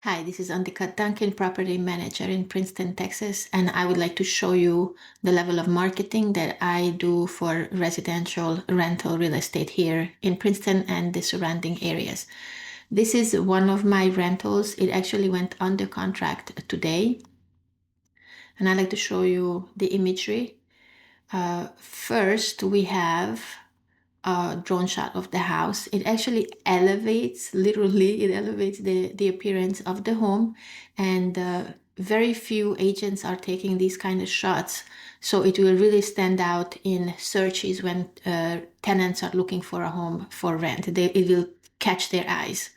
Hi, this is Andika Duncan, property manager in Princeton, Texas, and I would like to show you the level of marketing that I do for residential rental real estate here in Princeton and the surrounding areas. This is one of my rentals. It actually went under contract today, and I'd like to show you the imagery. First, we have a drone shot of the house. It actually elevates, literally, it elevates the appearance of the home. And very few agents are taking these kind of shots. So it will really stand out in searches when tenants are looking for a home for rent. It will catch their eyes.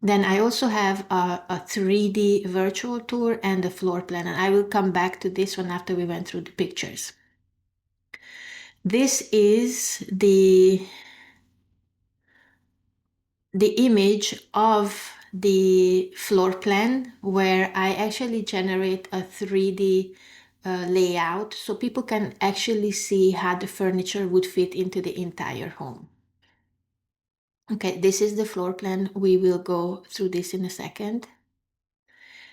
Then I also have a 3D virtual tour and a floor plan. And I will come back to this one after we went through the pictures. This is the image of the floor plan where I actually generate a 3D layout so people can actually see how the furniture would fit into the entire home. Okay, this is the floor plan. We will go through this in a second.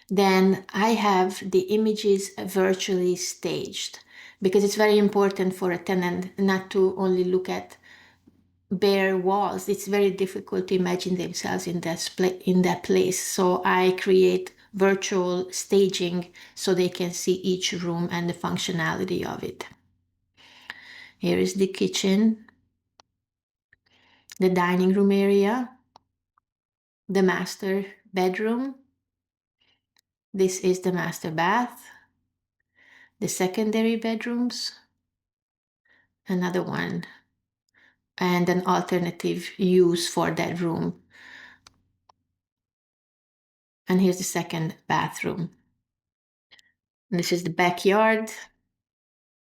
Then I have the images virtually staged because it's very important for a tenant not to only look at bare walls. It's very difficult to imagine themselves in that place. So I create virtual staging so they can see each room and the functionality of it. Here is the kitchen, the dining room area, the master bedroom. This is the master bath, the secondary bedrooms, another one, and an alternative use for that room. And here's the second bathroom. This is the backyard.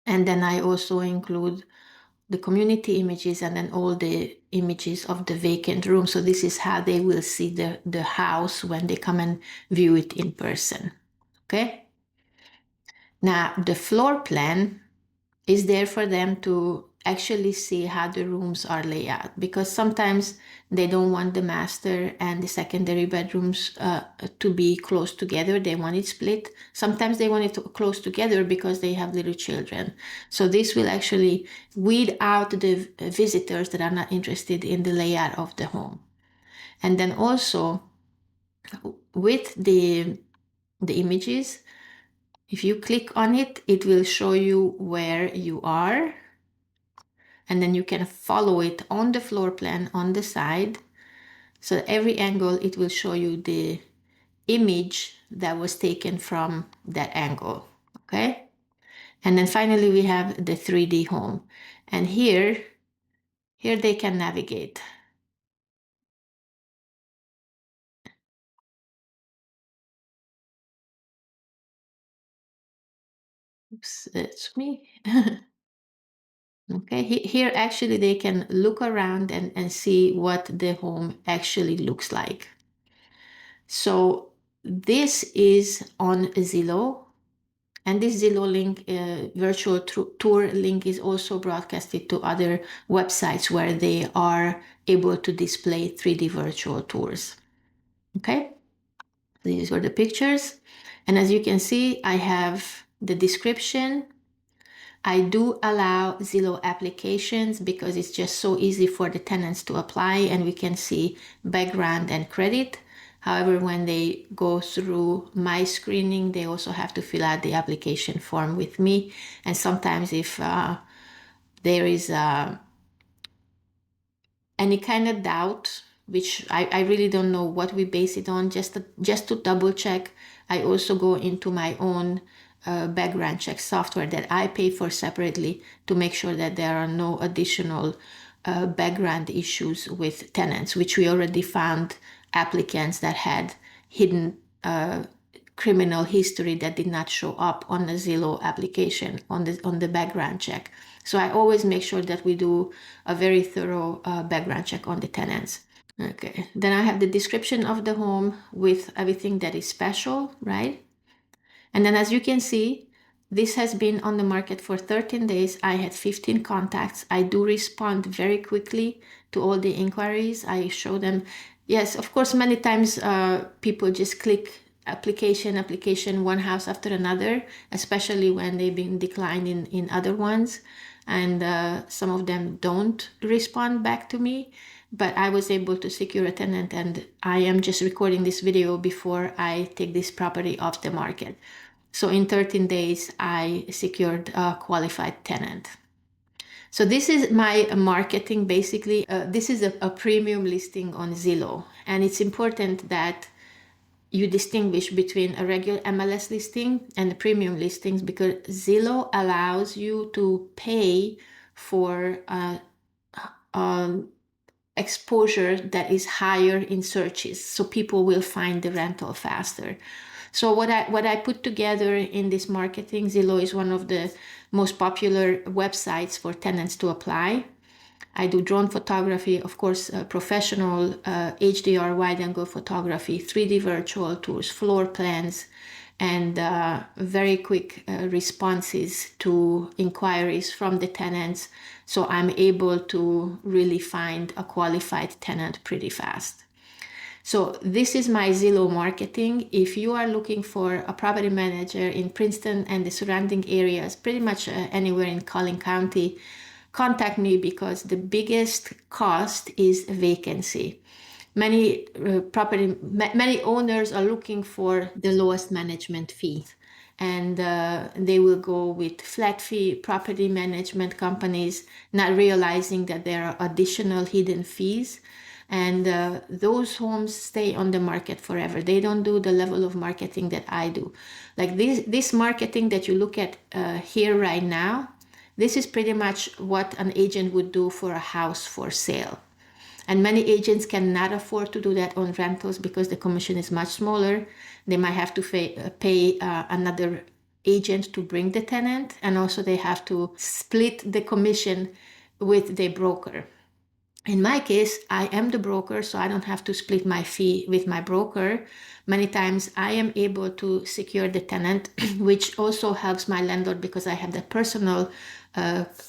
And then I also include the community images and then all the images of the vacant room. So this is how they will see the house when they come and view it in person. Okay. Now the floor plan is there for them to actually see how the rooms are laid out, because sometimes they don't want the master and the secondary bedrooms to be close together. They want it split. Sometimes they want it close together because they have little children. So this will actually weed out the visitors that are not interested in the layout of the home. And then also with the images, if you click on it, it will show you where you are. And then you can follow it on the floor plan on the side. So every angle, it will show you the image that was taken from that angle, okay? And then finally, we have the 3D home. And here they can navigate. Oops, that's me. Okay, here actually they can look around and see what the home actually looks like. So this is on Zillow. And this Zillow link, virtual tour link, is also broadcasted to other websites where they are able to display 3D virtual tours. Okay, these were the pictures. And as you can see, I have the description. I do allow Zillow applications because it's just so easy for the tenants to apply and we can see background and credit. However, when they go through my screening, they also have to fill out the application form with me. And sometimes if there is any kind of doubt, which I really don't know what we base it on, just to double check, I also go into my own background check software that I pay for separately to make sure that there are no additional background issues with tenants, which we already found applicants that had hidden criminal history that did not show up on the Zillow application on the background check. So I always make sure that we do a very thorough background check on the tenants. Okay, then I have the description of the home with everything that is special, right? And then as you can see, this has been on the market for 13 days. I had 15 contacts. I do respond very quickly to all the inquiries. I show them, Yes, of course, many times people just click application, one house after another, especially when they've been declined in other ones. And some of them don't respond back to me. But I was able to secure a tenant, and I am just recording this video before I take this property off the market. So in 13 days, I secured a qualified tenant. So this is my marketing, basically. This is a premium listing on Zillow. And it's important that you distinguish between a regular MLS listing and premium listings, because Zillow allows you to pay for exposure that is higher in searches, so people will find the rental faster. So what I put together in this marketing, Zillow is one of the most popular websites for tenants to apply. I do drone photography, of course, professional HDR wide angle photography, 3D virtual tours, floor plans, and very quick responses to inquiries from the tenants. So I'm able to really find a qualified tenant pretty fast. So this is my Zillow marketing. If you are looking for a property manager in Princeton and the surrounding areas, pretty much anywhere in Collin County, contact me, because the biggest cost is vacancy. Many owners are looking for the lowest management fee, and they will go with flat fee property management companies, not realizing that there are additional hidden fees. And those homes stay on the market forever. They don't do the level of marketing that I do. Like this marketing that you look at here right now, this is pretty much what an agent would do for a house for sale. And many agents cannot afford to do that on rentals because the commission is much smaller. They might have to pay another agent to bring the tenant, and also they have to split the commission with the broker. In my case, I am the broker, so I don't have to split my fee with my broker. Many times I am able to secure the tenant, which also helps my landlord because I have the personal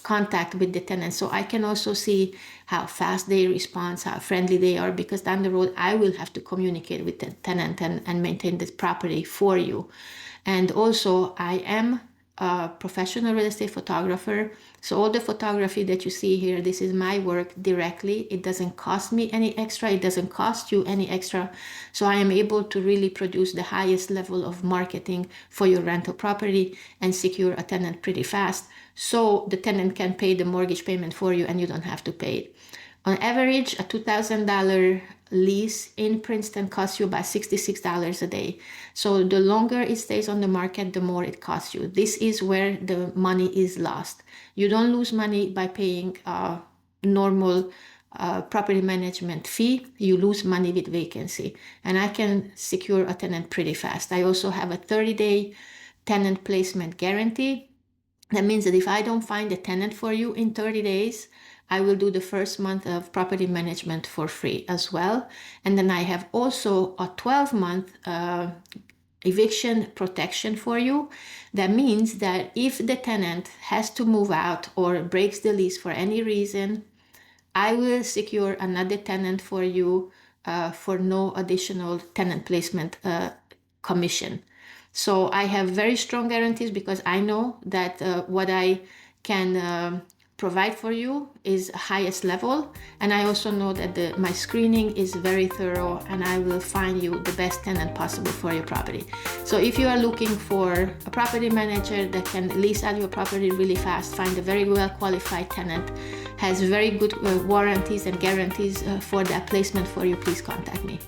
contact with the tenant. So I can also see how fast they respond, how friendly they are, because down the road I will have to communicate with the tenant and maintain this property for you. And also I am a professional real estate photographer. So all the photography that you see here, this is my work directly. It doesn't cost me any extra. It doesn't cost you any extra. So I am able to really produce the highest level of marketing for your rental property and secure a tenant pretty fast. So the tenant can pay the mortgage payment for you and you don't have to pay it. On average, a $2,000 lease in Princeton costs you about $66 a day. So the longer it stays on the market, the more it costs you. This is where the money is lost. You don't lose money by paying a normal property management fee. You lose money with vacancy. And I can secure a tenant pretty fast. I also have a 30-day tenant placement guarantee. That means that if I don't find a tenant for you in 30 days, I will do the first month of property management for free as well. And then I have also a 12-month eviction protection for you. That means that if the tenant has to move out or breaks the lease for any reason, I will secure another tenant for you for no additional tenant placement commission. So I have very strong guarantees because I know that what I can provide for you is highest level, and I also know that my screening is very thorough and I will find you the best tenant possible for your property. So if you are looking for a property manager that can lease out your property really fast, find a very well qualified tenant, has very good warranties and guarantees for that placement for you, please contact me.